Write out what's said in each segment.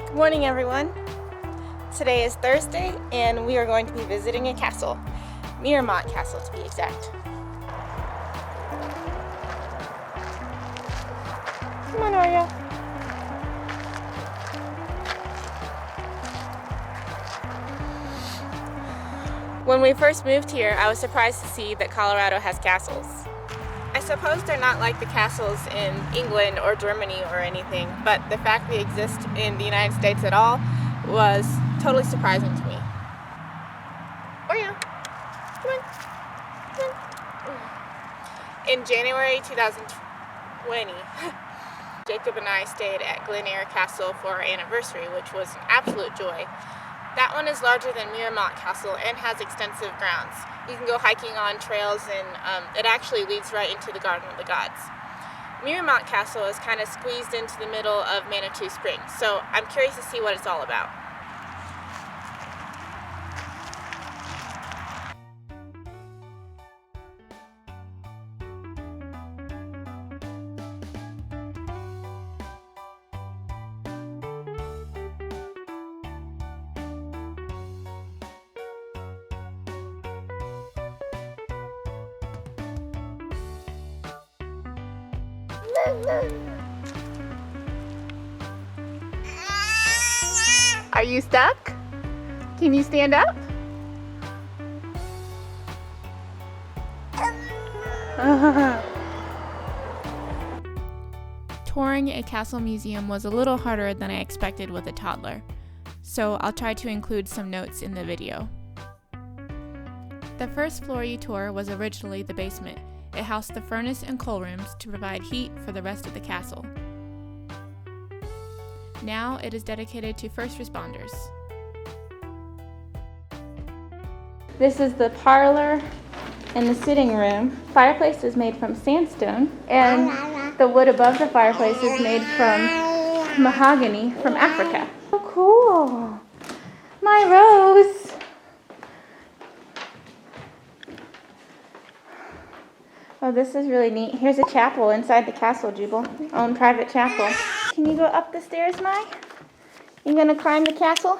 Good morning, everyone. Today is Thursday and we are going to be visiting a castle, Mirimont Castle to be exact. Come on, Arya. When we first moved here, I was surprised to see that Colorado has castles. I suppose they're not like the castles in England or Germany or anything, but the fact they exist in the United States at all was totally surprising to me. Oreo, come on, come on. In January 2020, Jacob and I stayed at Glen Eyre Castle for our anniversary, which was an absolute joy. That one is larger than Mirimont Castle and has extensive grounds. You can go hiking on trails and it actually leads right into the Garden of the Gods. Mirimont Castle is kind of squeezed into the middle of Manitou Springs, so I'm curious to see what it's all about. Are you stuck? Can you stand up? Touring a castle museum was a little harder than I expected with a toddler, so I'll try to include some notes in the video. The first floor you tour was originally the basement. It housed the furnace and coal rooms to provide heat for the rest of the castle. Now it is dedicated to first responders. This is the parlor and the sitting room. Fireplace is made from sandstone, and the wood above the fireplace is made from mahogany from Africa. Oh, cool! My rose! Oh, this is really neat. Here's a chapel inside the castle, Jubal. Own private chapel. Can you go up the stairs, Mai? You gonna climb the castle?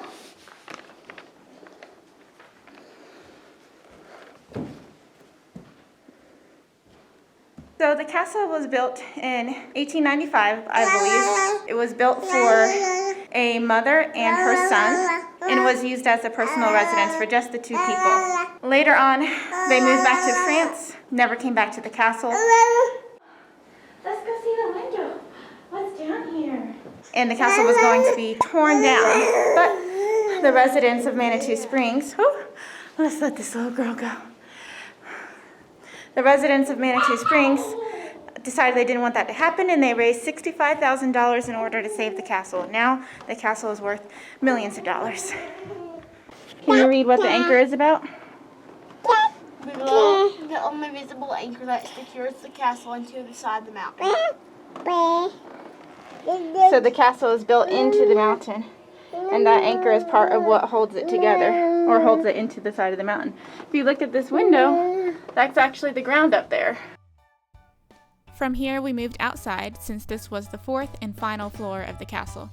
So the castle was built in 1895, I believe. It was built for a mother and her son, and was used as a personal residence for just the two people. Later on, they moved back to France, never came back to the castle. Let's go see the window. What's down here? And the castle was going to be torn down, but the residents of Manitou Springs, let's let this little girl go. The residents of Manitou Springs decided they didn't want that to happen, and they raised $65,000 in order to save the castle. Now the castle is worth millions of dollars. Can you read what the anchor is about? Below the only visible anchor that secures the castle into the side of the mountain. So the castle is built into the mountain, and that anchor is part of what holds it together, or holds it into the side of the mountain. If you look at this window, that's actually the ground up there. From here, we moved outside since this was the fourth and final floor of the castle.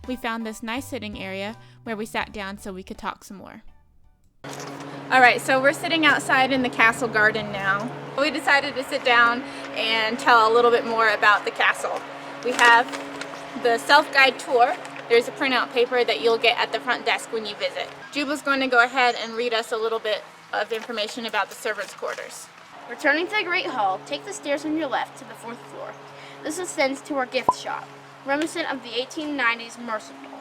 We found this nice sitting area where we sat down so we could talk some more. Alright, so we're sitting outside in the castle garden now. We decided to sit down and tell a little bit more about the castle. We have the self-guide tour. There's a printout paper that you'll get at the front desk when you visit. Jubal's going to go ahead and read us a little bit of information about the servants' quarters. Returning to the Great Hall, take the stairs on your left to the fourth floor. This ascends to our gift shop, reminiscent of the 1890s Mercer Hall.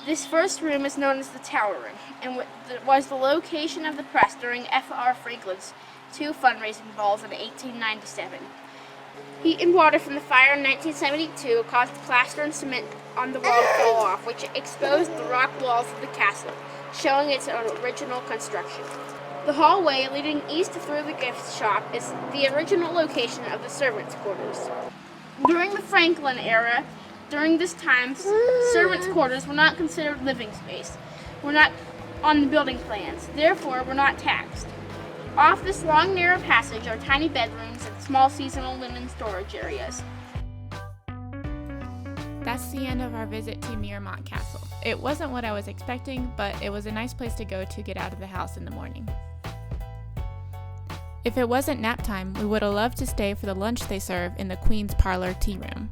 This first room is known as the Tower Room, and was the location of the press during F.R. Franklin's 2 fundraising balls in 1897. Heat and water from the fire in 1972 caused the plaster and cement on the wall to fall off, which exposed the rock walls of the castle, showing its original construction. The hallway leading east through the gift shop is the original location of the servants' quarters. During the Franklin era, during this time, servants' quarters were not considered living space, were not on the building plans, therefore were not taxed. Off this long, narrow passage are tiny bedrooms and small seasonal linen storage areas. That's the end of our visit to Mirimont Castle. It wasn't what I was expecting, but it was a nice place to go to get out of the house in the morning. If it wasn't nap time, we would have loved to stay for the lunch they serve in the Queen's Parlor tea room.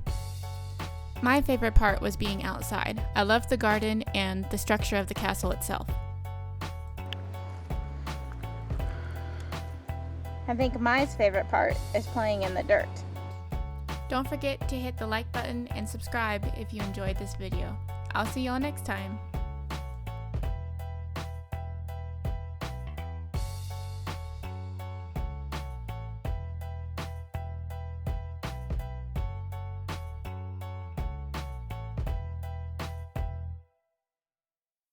My favorite part was being outside. I loved the garden and the structure of the castle itself. I think my favorite part is playing in the dirt. Don't forget to hit the like button and subscribe if you enjoyed this video. I'll see y'all next time.